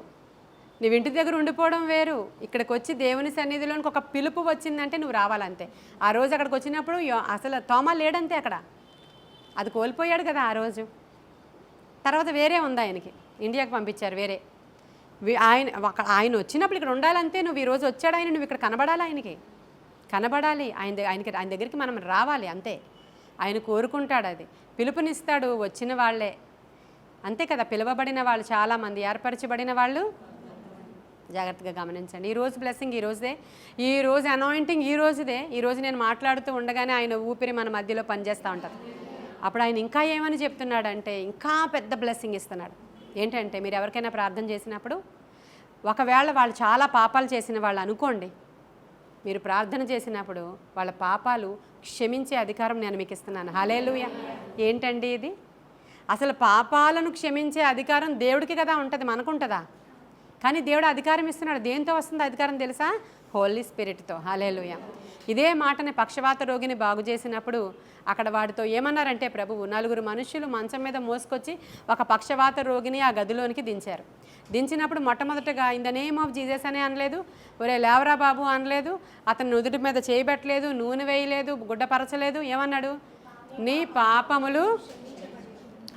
నువ్వు ఇంటి దగ్గర ఉండిపోవడం వేరు. ఇక్కడికి వచ్చి దేవుని సన్నిధిలోనికి ఒక పిలుపు వచ్చిందంటే నువ్వు రావాలంతే. ఆ రోజు అక్కడికి వచ్చినప్పుడు అసలు తోమా లేడంతే అక్కడ, అది కోల్పోయాడు కదా ఆ రోజు. తర్వాత వేరే ఉంది ఆయనకి, ఇండియాకి పంపించారు వేరే. ఆయన వచ్చినప్పుడు ఇక్కడ ఉండాలంతే. నువ్వు ఈరోజు వచ్చాడు ఆయన, నువ్వు ఇక్కడ కనబడాలి, ఆయనకి కనబడాలి, ఆయన దగ్గరికి మనం రావాలి అంతే. ఆయన కోరుకుంటాడు, అది పిలుపునిస్తాడు వచ్చిన వాళ్ళే, అంతే కదా. పిలువబడిన వాళ్ళు చాలామంది, ఏర్పరచబడిన వాళ్ళు. జాగ్రత్తగా గమనించండి. ఈరోజు బ్లెస్సింగ్ ఈరోజుదే, ఈరోజు అనాయింటింగ్ ఈరోజుదే. ఈరోజు నేను మాట్లాడుతూ ఉండగానే ఆయన ఊపిరి మన మధ్యలో పనిచేస్తూ ఉంటారు. అప్పుడు ఆయన ఇంకా ఏమని చెప్తున్నాడంటే, ఇంకా పెద్ద బ్లెస్సింగ్ ఇస్తున్నాడు. ఏంటంటే, మీరు ఎవరికైనా ప్రార్థన చేసినప్పుడు, ఒకవేళ వాళ్ళు చాలా పాపాలు చేసిన వాళ్ళు అనుకోండి, మీరు ప్రార్థన చేసినప్పుడు వాళ్ళ పాపాలు క్షమించే అధికారం నేను మీకు ఇస్తున్నాను. హల్లెలూయా. ఏంటండి ఇది? అసలు పాపాలను క్షమించే అధికారం దేవుడికి కదా ఉంటుంది, మనకుంటుందా? కానీ దేవుడు అధికారం ఇస్తున్నాడు. దేంతో వస్తుంది అధికారం తెలుసా? హోలీ స్పిరిట్తో. హల్లెలూయా. ఇదే మాటని పక్షవాత రోగిని బాగు చేసినప్పుడు అక్కడ వాడితో ఏమన్నారంటే ప్రభువు, 4 మనుషులు మంచం మీద మోసుకొచ్చి ఒక పక్షవాత రోగిని ఆ గదిలోనికి దించారు. దించినప్పుడు మొట్టమొదటగా in the name of Jesus అనే అనలేదు, ఒరే లేవరా బాబు అనలేదు, అతను నుదుటి మీద చేయబెట్టలేదు, నూనె వేయలేదు, గుడ్డపరచలేదు. ఏమన్నాడు? నీ పాపములు.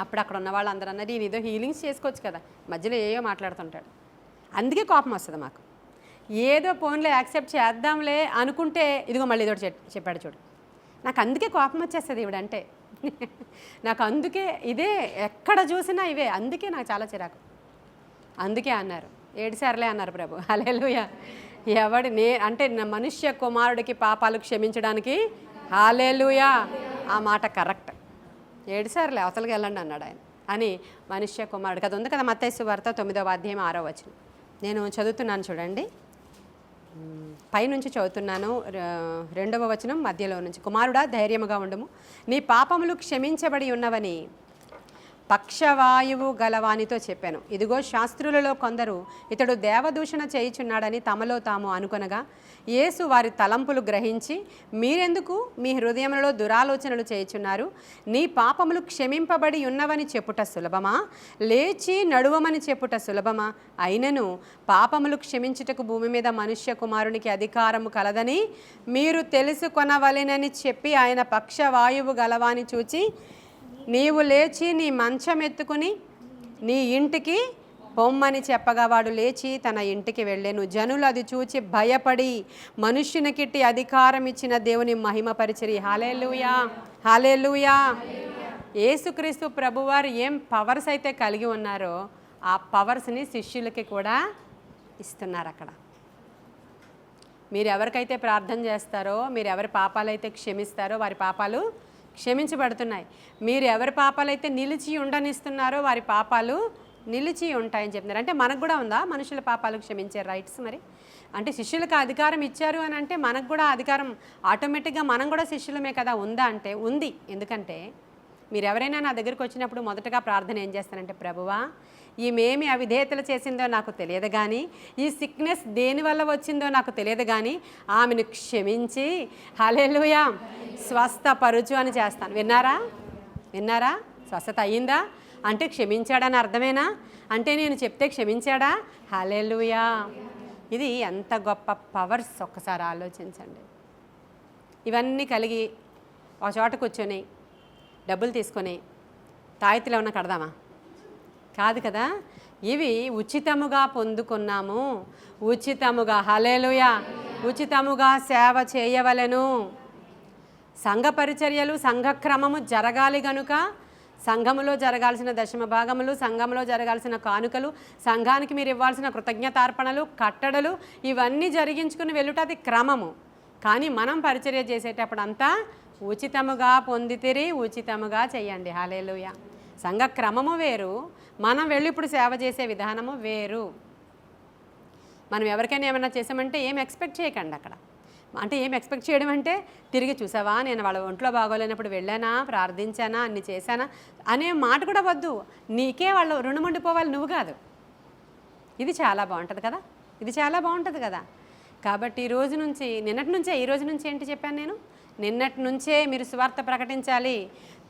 అప్పుడు అక్కడ ఉన్న వాళ్ళందరూ అన్నారు, ఈయన ఏదో హీలింగ్స్ చేసుకోవచ్చు కదా, మధ్యలో ఏయో మాట్లాడుతుంటాడు. అందుకే కోపం వస్తుంది మాకు. ఏదో ఫోన్లో యాక్సెప్ట్ చేద్దాంలే అనుకుంటే ఇదిగో మళ్ళీ ఇదోటి చెప్పాడు చూడు. నాకు అందుకే కోపం వచ్చేస్తుంది ఇవిడంటే. నాకు అందుకే ఇదే ఎక్కడ చూసినా ఇవే, అందుకే నాకు చాలా చిరాకు. అందుకే అన్నారు, ఏడుసార్లే అన్నారు ప్రభు. హల్లెలూయా. అంటే మనుష్య కుమారుడికి పాపాలు క్షమించడానికి. హల్లెలూయా. ఆ మాట కరెక్ట్. 7 సార్లే అవతలకి వెళ్ళండి అన్నాడు ఆయన అని మనుష్య కుమారుడికి. అది ఉంది కదా మత్తయి సువార్త 9వ అధ్యాయం 6వ వచనం. నేను చదువుతున్నాను చూడండి, పైనుంచి చదువుతున్నాను. 2వ వచనం మధ్యలో నుంచి. కుమారుడా ధైర్యముగా ఉండుము, నీ పాపములు క్షమించబడి ఉన్నవని పక్షవాయువు గలవానితో చెప్పాను. ఇదిగో శాస్త్రులలో కొందరు ఇతడు దేవదూషణ చేయుచున్నాడని తమలో తాము అనుకొనగా యేసు వారి తలంపులు గ్రహించి, మీరెందుకు మీ హృదయములలో దురాలోచనలు చేయుచున్నారు? నీ పాపములు క్షమింపబడి ఉన్నవని చెప్పుట సులభమా, లేచి నడువమని చెప్పుట సులభమా? అయినను పాపములు క్షమించుటకు భూమి మీద మనుష్య కుమారునికి అధికారము కలదని మీరు తెలుసుకొనవలెనని చెప్పి ఆయన పక్షవాయువు గలవాని చూచి, నీవు లేచి నీ మంచం ఎత్తుకుని నీ ఇంటికి పొమ్మని చెప్పగా వాడు లేచి తన ఇంటికి వెళ్ళాను. జనులు అది చూచి భయపడి మనుష్యునికిట్టి అధికారం ఇచ్చిన దేవుని మహిమపరిచిరి. హల్లెలూయా, హల్లెలూయా. యేసుక్రీస్తు ప్రభువారు ఏం పవర్స్ అయితే కలిగి ఉన్నారో ఆ పవర్స్ని శిష్యులకి కూడా ఇస్తున్నారు. అక్కడ మీరు ఎవరికైతే ప్రార్థన చేస్తారో, మీరు ఎవరి పాపాలైతే క్షమిస్తారో వారి పాపాలు క్షమించబడుతున్నాయి. మీరు ఎవరి పాపాలైతే నిలిచి ఉండనిస్తున్నారో వారి పాపాలు నిలిచి ఉంటాయని చెప్తున్నారు. అంటే మనకు కూడా ఉందా మనుషుల పాపాలు క్షమించే రైట్స్? మరి అంటే శిష్యులకు అధికారం ఇచ్చారు అని అంటే మనకు కూడా అధికారం ఆటోమేటిక్గా మనం కూడా శిష్యులమే కదా. ఉందా అంటే ఉంది. ఎందుకంటే మీరు ఎవరైనా నా దగ్గరికి వచ్చినప్పుడు మొదటగా ప్రార్థన ఏం చేస్తానంటే, ప్రభువా ఈమెమి అవిధేయతలు చేసిందో నాకు తెలియదు కానీ, ఈ సిక్నెస్ దేనివల్ల వచ్చిందో నాకు తెలియదు కానీ ఆమెను క్షమించి హల్లెలూయా స్వస్థపరుచు అని చేస్తాను. విన్నారా? విన్నారా? స్వస్థత అయ్యిందా అంటే క్షమించాడని అర్థమేనా? అంటే నేను చెప్తే క్షమించాడా? హల్లెలూయా. ఇది ఎంత గొప్ప పవర్స్ ఒక్కసారి ఆలోచించండి. ఇవన్నీ కలిగి ఒక చోట కూర్చొని డబ్బులు తీసుకొని తాయితీలో ఉన్న కడదామా? కాదు కదా. ఇవి ఉచితముగా పొందుకున్నాము. ఉచితముగా హల్లెలూయా ఉచితముగా సేవ చేయవలెను. సంఘ పరిచర్యలు సంఘక్రమము జరగాలి గనుక సంఘములో జరగాల్సిన దశమ భాగములు, సంఘంలో జరగాల్సిన కానుకలు, సంఘానికి మీరు ఇవ్వాల్సిన కృతజ్ఞతార్పణలు, కట్టడలు ఇవన్నీ జరిగించుకుని వెళ్ళుట అది క్రమము. కానీ మనం పరిచర్య చేసేటప్పుడు అంతా ఉచితముగా పొందితిరి, ఉచితముగా చేయండి. హల్లెలూయా. సంఘ క్రమము వేరు, మనం వెళ్ళి ఇప్పుడు సేవ చేసే విధానము వేరు. మనం ఎవరికైనా ఏమైనా చేసామంటే ఏం ఎక్స్పెక్ట్ చేయకండి అక్కడ. అంటే ఏం ఎక్స్పెక్ట్ చేయడం అంటే తిరిగి చూసావా నేను వాళ్ళ ఒంట్లో బాగోలేనప్పుడు వెళ్ళానా, ప్రార్థించానా, అన్ని చేశానా అనే మాట కూడా వద్దు. నీకే వాళ్ళు రుణముండిపోవాలి, నువ్వు కాదు. ఇది చాలా బాగుంటుంది కదా. ఇది చాలా బాగుంటుంది కదా. కాబట్టి ఈ రోజు నుంచి, నిన్నటి నుంచే, ఈ రోజు నుంచి ఏంటి చెప్పాను నేను? నిన్నటి నుంచే మీరు సువార్త ప్రకటించాలి.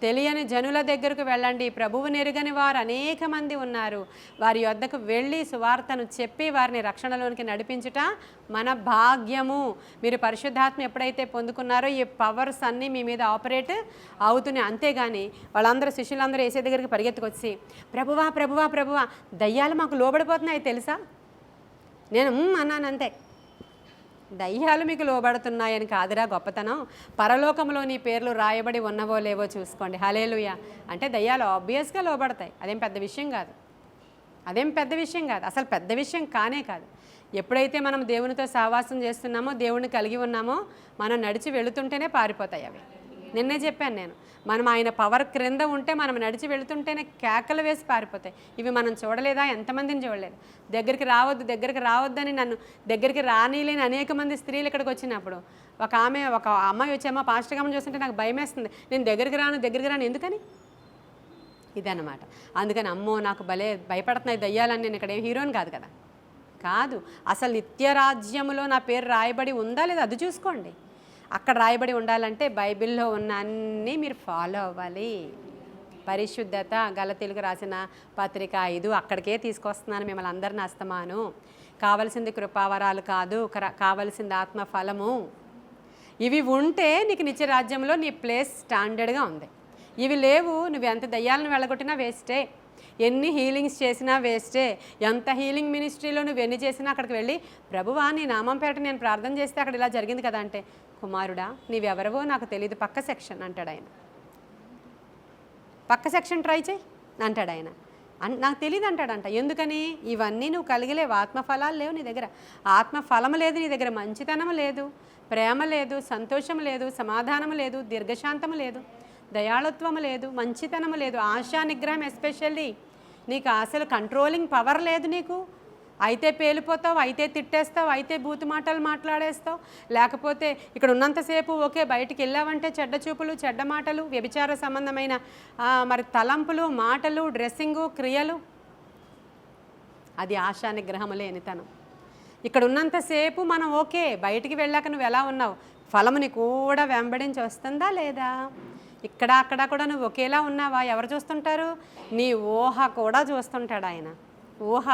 తెలియని జనుల దగ్గరకు వెళ్ళండి. ప్రభువు నెరుగని వారు అనేక మంది ఉన్నారు. వారి యొద్దకు వెళ్ళి సువార్తను చెప్పి వారిని రక్షణలోనికి నడిపించుట మన భాగ్యము. మీరు పరిశుద్ధాత్మ ఎప్పుడైతే పొందుకున్నారో ఈ పవర్స్ అన్నీ మీ మీద ఆపరేట్ అవుతున్నాయి. అంతేగాని వాళ్ళందరూ శిష్యులందరూ ఏసే దగ్గరికి పరిగెత్తుకొచ్చి ప్రభువా ప్రభువా ప్రభువా దయ్యాలు మాకు లోబడిపోతున్నాయి తెలుసా? నేను అన్నాను అంతే. దయ్యాలు మీకు లోబడుతున్నాయని కాదురా గొప్పతనం, పరలోకంలో నీ పేర్లు రాయబడి ఉన్నవో లేవో చూసుకోండి. హల్లెలూయా. అంటే దయ్యాలు ఆబ్వియస్గా లోబడతాయి. అదేం పెద్ద విషయం కాదు. అదేం పెద్ద విషయం కాదు, అసలు పెద్ద విషయం కానే కాదు. ఎప్పుడైతే మనం దేవునితో సహవాసం చేస్తున్నామో, దేవుడిని కలిగి ఉన్నామో, మనం నడిచి వెళుతుంటేనే పారిపోతాయి అవి. నిన్నే చెప్పాను నేను, మనం ఆయన పవర్ క్రింద ఉంటే మనం నడిచి వెళుతుంటేనే కేకలు వేసి పారిపోతాయి. ఇవి మనం చూడలేదా? ఎంతమందిని చూడలేదు. దగ్గరికి రావద్దు దగ్గరికి రావద్దని నన్ను దగ్గరికి రానిలేని అనేక మంది స్త్రీలు ఇక్కడికి వచ్చినప్పుడు ఒక అమ్మాయి వచ్చి, అమ్మ పాస్టర్ గారిని చూస్తుంటే నాకు భయం వేస్తుంది, నేను దగ్గరికి రాను ఎందుకని? ఇదన్నమాట. అందుకని అమ్మో నాకు భలే భయపడుతున్నాయి దయ్యాలని, నేను ఇక్కడ ఏం హీరోని కాదు కదా, కాదు. అసలు నిత్యరాజ్యములో నా పేరు రాయబడి ఉందా లేదా అది చూసుకోండి. అక్కడ రాయబడి ఉండాలంటే బైబిల్లో ఉన్న అన్నీ మీరు ఫాలో అవ్వాలి. పరిశుద్ధత, గలతీలకు రాసిన పత్రిక 5 అక్కడికే తీసుకొస్తున్నాను మిమ్మల్ని అందరిని అస్తమాను. కావలసింది కృపావరాలు కాదు, కావలసింది ఆత్మఫలము. ఇవి ఉంటే నీకు నిత్య రాజ్యంలో నీ ప్లేస్ స్టాండర్డ్గా ఉంది. ఇవి లేవు, నువ్వు ఎంత దయ్యాలను వెళ్ళగొట్టినా వేస్టే, ఎన్ని హీలింగ్స్ చేసినా వేస్టే. ఎంత హీలింగ్ మినిస్ట్రీలో నువ్వు ఎన్ని చేసినా అక్కడికి వెళ్ళి ప్రభువా నీ నామం పేట నేను ప్రార్థన చేస్తే అక్కడ ఇలా జరిగింది కదా అంటే, కుమారుడా నీవెవరవో నాకు తెలియదు, పక్క సెక్షన్ అంటాడు ఆయన. పక్క సెక్షన్ ట్రై చేయి అంటాడు ఆయన. నాకు తెలియదు అంటాడంట. ఎందుకని? ఇవన్నీ నువ్వు కలిగలేవు, ఆత్మఫలాలు లేవు నీ దగ్గర, ఆత్మఫలము లేదు నీ దగ్గర, మంచితనం లేదు, ప్రేమ లేదు, సంతోషం లేదు, సమాధానం లేదు, దీర్ఘశాంతము లేదు, దయాళత్వము లేదు, మంచితనము లేదు, ఆశా నిగ్రహం ఎస్పెషల్లీ నీకు అసలు కంట్రోలింగ్ పవర్ లేదు నీకు. అయితే పేలిపోతావు, అయితే తిట్టేస్తావు, అయితే బూతు మాటలు మాట్లాడేస్తావు, లేకపోతే ఇక్కడ ఉన్నంతసేపు ఓకే, బయటికి వెళ్ళావంటే చెడ్డ చూపులు, చెడ్డ మాటలు, వ్యభిచార సంబంధమైన మరి తలంపులు, మాటలు, డ్రెస్సింగు, క్రియలు. అది ఆశా నిగ్రహము లేనితనం. ఇక్కడ ఉన్నంతసేపు మనం ఓకే, బయటికి వెళ్ళాక నువ్వు ఎలా ఉన్నావు, ఫలముని కూడా వెంబడించి వస్తుందా లేదా? ఇక్కడ అక్కడ కూడా నువ్వు ఒకేలా ఉన్నావా? ఎవరు చూస్తుంటారు? నీ ఊహ కూడా చూస్తుంటాడు ఆయన. ఊహ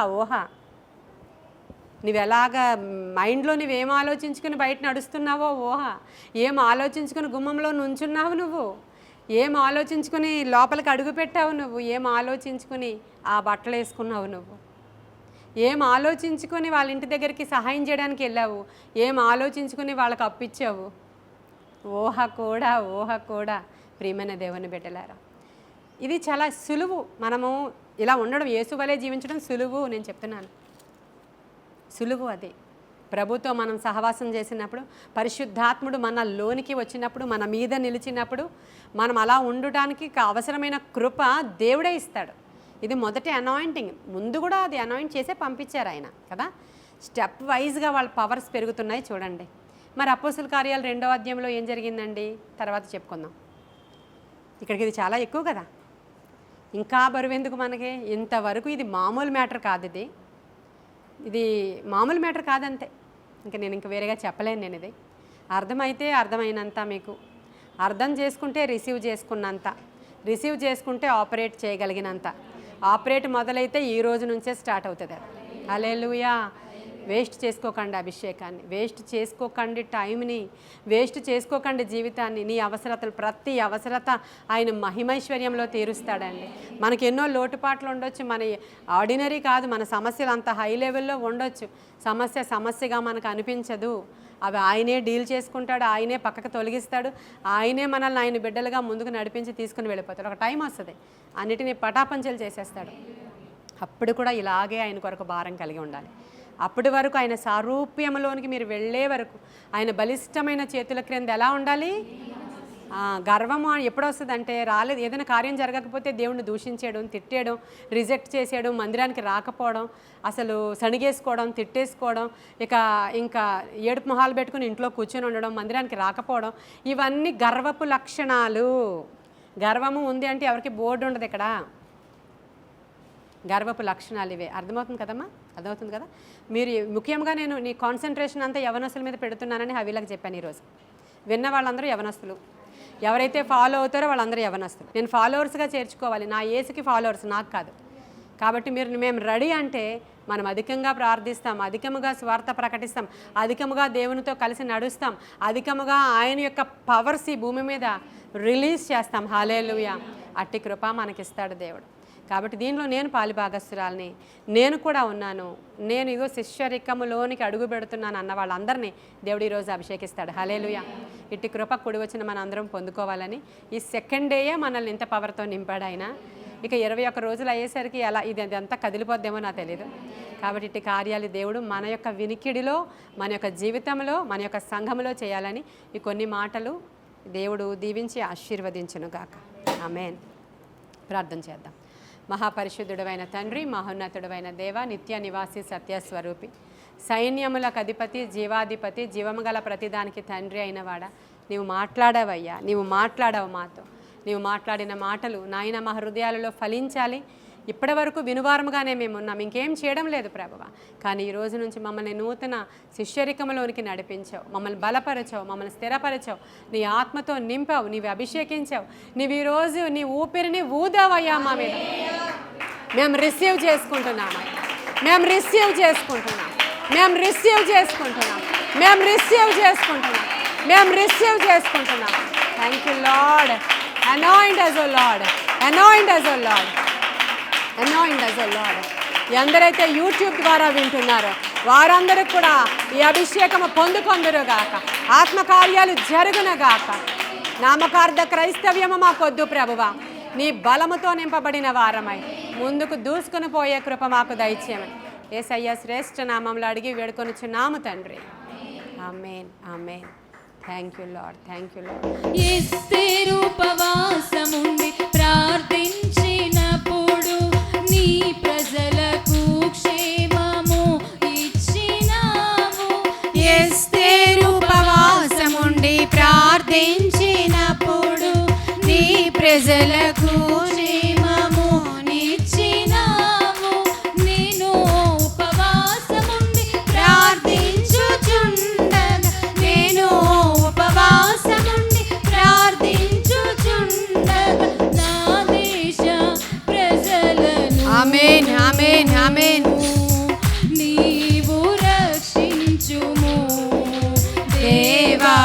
నువ్వు ఎలాగా మైండ్లో నువ్వేం ఆలోచించుకుని బయట నడుస్తున్నావో ఊహ, ఏం ఆలోచించుకుని గుమ్మంలో నుంచున్నావు నువ్వు, ఏం ఆలోచించుకుని లోపలికి అడుగు పెట్టావు నువ్వు, ఏం ఆలోచించుకుని ఆ బట్టలు వేసుకున్నావు నువ్వు, ఏం ఆలోచించుకొని వాళ్ళ ఇంటి దగ్గరికి సహాయం చేయడానికి వెళ్ళావు, ఏం ఆలోచించుకుని వాళ్ళకి అప్పిచ్చావు. ఊహ కూడా ప్రియమైన దేవుని బిడ్డలారా, ఇది చాలా సులువు. మనము ఇలా ఉండడం, యేసు వలె జీవించడం సులువు. నేను చెప్తున్నాను, సులువు. అది ప్రభుతో మనం సహవాసం చేసినప్పుడు, పరిశుద్ధాత్ముడు మన లోనికి వచ్చినప్పుడు, మన మీద నిలిచినప్పుడు, మనం అలా ఉండటానికి అవసరమైన కృప దేవుడే ఇస్తాడు. ఇది మొదటి అనాయింటింగ్. ముందు కూడా అది అనాయింట్ చేసే పంపించారు ఆయన కదా. స్టెప్ వైజ్గా వాళ్ళ పవర్స్ పెరుగుతున్నాయి చూడండి. మరి అపోస్తుల కార్యాలు 2వ అధ్యాయంలో ఏం జరిగిందండి తర్వాత చెప్పుకుందాం. ఇక్కడికి ఇది చాలా ఎక్కువ కదా, ఇంకా బరువెందుకు మనకి. ఇంతవరకు ఇది మామూలు మ్యాటర్ కాదు, ఇది మామూలు మ్యాటర్ కాదంతే. నేను ఇంకా వేరేగా చెప్పలేను. నేను ఇది అర్థమైతే అర్థమైనంత, మీకు అర్థం చేసుకుంటే రిసీవ్ చేసుకున్నంత, రిసీవ్ చేసుకుంటే ఆపరేట్ చేయగలిగినంత. ఆపరేట్ మొదలైతే ఈ రోజు నుంచే స్టార్ట్ అవుతుంది. హల్లెలూయా. వేస్ట్ చేసుకోకండి అభిషేకాన్ని, వేస్ట్ చేసుకోకండి టైంని, వేస్ట్ చేసుకోకండి జీవితాన్ని. నీ అవసరతలు, ప్రతి అవసరత ఆయన మహిమైశ్వర్యంలో తీరుస్తాడండి. మనకి ఎన్నో లోటుపాట్లు ఉండొచ్చు, మన ఆర్డినరీ కాదు, మన సమస్యలు అంత హై లెవెల్లో ఉండొచ్చు. సమస్యగా మనకు అనిపించదు. అవి ఆయనే డీల్ చేసుకుంటాడు, ఆయనే పక్కకు తొలగిస్తాడు, ఆయనే మనల్ని ఆయన బిడ్డలుగా ముందుకు నడిపించి తీసుకుని వెళ్ళిపోతాడు. ఒక టైం వస్తుంది, అన్నిటినీ పటాపంచలు చేసేస్తాడు. అప్పుడు కూడా ఇలాగే ఆయన కొరకు భారం కలిగి ఉండాలి. అప్పటి వరకు ఆయన సారూప్యంలోనికి మీరు వెళ్ళే వరకు ఆయన బలిష్టమైన చేతుల క్రింద ఎలా ఉండాలి? గర్వము ఎప్పుడు వస్తుంది అంటే, రాలేదు, ఏదైనా కార్యం జరగకపోతే దేవుణ్ణి దూషించేయడం, తిట్టేయడం, రిజెక్ట్ చేసేయడం, మందిరానికి రాకపోవడం, అసలు సణిగేసుకోవడం, తిట్టేసుకోవడం, ఇంకా ఏడుపు మొహాలు పెట్టుకుని ఇంట్లో కూర్చొని ఉండడం, మందిరానికి రాకపోవడం, ఇవన్నీ గర్వపు లక్షణాలు. గర్వము ఉంది అంటే ఎవరికి బోర్డు ఉండదు ఇక్కడ. గర్వపు లక్షణాలు ఇవే. అర్థమవుతుంది కదమ్మా? అర్థమవుతుంది కదా. మీరు ముఖ్యంగా నేను నీ కాన్సన్ట్రేషన్ అంతా యవనస్తుల మీద పెడుతున్నానని హవీలకు చెప్పాను. ఈరోజు విన్న వాళ్ళందరూ యవనస్తులు, ఎవరైతే ఫాలో అవుతారో వాళ్ళందరూ యవనస్తులు. నేను ఫాలోవర్స్గా చేర్చుకోవాలి, నా యేసుకి ఫాలోవర్స్, నాకు కాదు. కాబట్టి మేము రెడీ అంటే మనం అధికంగా ప్రార్థిస్తాం, అధికముగా స్వార్థ ప్రకటిస్తాం, అధికముగా దేవునితో కలిసి నడుస్తాం, అధికముగా ఆయన యొక్క పవర్స్ ఈ భూమి మీద రిలీజ్ చేస్తాం. హల్లెలూయా. అట్టి కృప మనకిస్తాడు దేవుడు. కాబట్టి దీనిలో నేను పాలిభాగస్తురాలని, నేను కూడా ఉన్నాను. నేను ఇగో శిష్యరికములోనికి అడుగు పెడుతున్నాను అన్న వాళ్ళందరినీ దేవుడు ఈరోజు అభిషేకిస్తాడు. హల్లెలూయా. ఇట్టి కృప కూడి వచ్చిన మన అందరం పొందుకోవాలని ఈ సెకండ్ డేయే మనల్ని ఇంత పవర్తో నింపాడు ఆయన. ఇక 21 రోజులు అయ్యేసరికి ఎలా ఇదంతా కదిలిపోద్దేమో నాకు తెలియదు. కాబట్టి ఇట్టి కార్యాలు దేవుడు మన యొక్క వినికిడిలో, మన యొక్క జీవితంలో, మన యొక్క సంఘంలో చేయాలని ఈ కొన్ని మాటలు దేవుడు దీవించి ఆశీర్వదించునుగాక. ఆమేన్. ప్రార్థన చేద్దాం. మహాపరిశుద్ధుడైన తండ్రి, మహోన్నతుడైన దేవ, నిత్య నివాసి, సత్యస్వరూపి, సైన్యములకు అధిపతి, జీవాధిపతి, జీవము గల ప్రతిదానికి తండ్రి అయినవాడా, నీవు మాట్లాడావయ్యా, నీవు మాట్లాడావు మాతో. నీవు మాట్లాడిన మాటలు నాయన మా హృదయాలలో ఫలించాలి. ఇప్పటి వరకు వినువారముగానే మేము ఉన్నాం, ఇంకేం చేయడం లేదు ప్రభువా. కానీ ఈ రోజు నుంచి మమ్మల్ని నూతన శిష్యరికంలోనికి నడిపించావు, మమ్మల్ని బలపరచావు, మమ్మల్ని స్థిరపరచావు, నీ ఆత్మతో నింపావు, నీవు అభిషేకించావు, నీవు ఈరోజు నీ ఊపిరిని ఊదావయ్యా మా మీద. మేము రిసీవ్ చేసుకుంటున్నాము, మేము రిసీవ్ చేసుకుంటున్నాం, మేము రిసీవ్ చేసుకుంటున్నాం, మేము రిసీవ్ చేసుకుంటున్నాం, మేము రిసీవ్ చేసుకుంటున్నాం. Thank you lord. Anoint us o Lord, anoint us o Lord, anoint us o Lord. ఎందరైతే యూట్యూబ్ ద్వారా వింటున్నారో వారందరూ కూడా ఈ అభిషేకము పొందుకొందురుగాక, ఆత్మకార్యాలు జరుగునుగాక. నామకార్థ క్రైస్తవ్యము మాకొద్దు ప్రభువా, నీ బలముతో నింపబడిన వారమై ముందుకు దూసుకుని పోయే కృప మాకు దయచేయమని యేసయ్య శ్రేష్ఠ నామంలో అడిగి వేడుకొనుచున్నాము తండ్రి. ఆమేన్, ఆమేన్. Thank you lord, thank you lord. ఎస్తేరు ఉపవాసముండి ప్రార్థించినప్పుడు నీ ప్రజలకు క్షేమము ఇచ్చినావు. ఎస్తేరు ఉపవాసముండి ప్రార్థించినప్పుడు నీ ప్రజలకు క్షేమము ఇచ్చినావు. నేను ఉపవాసముండి ప్రార్థించుచుండగా, నేను ఉపవాసముండి ప్రార్థించుచుండగా నా దేశ ప్రజలను ఆమేన్, ఆమేన్, ఆమేన్. నీవు రక్షించుము దేవా.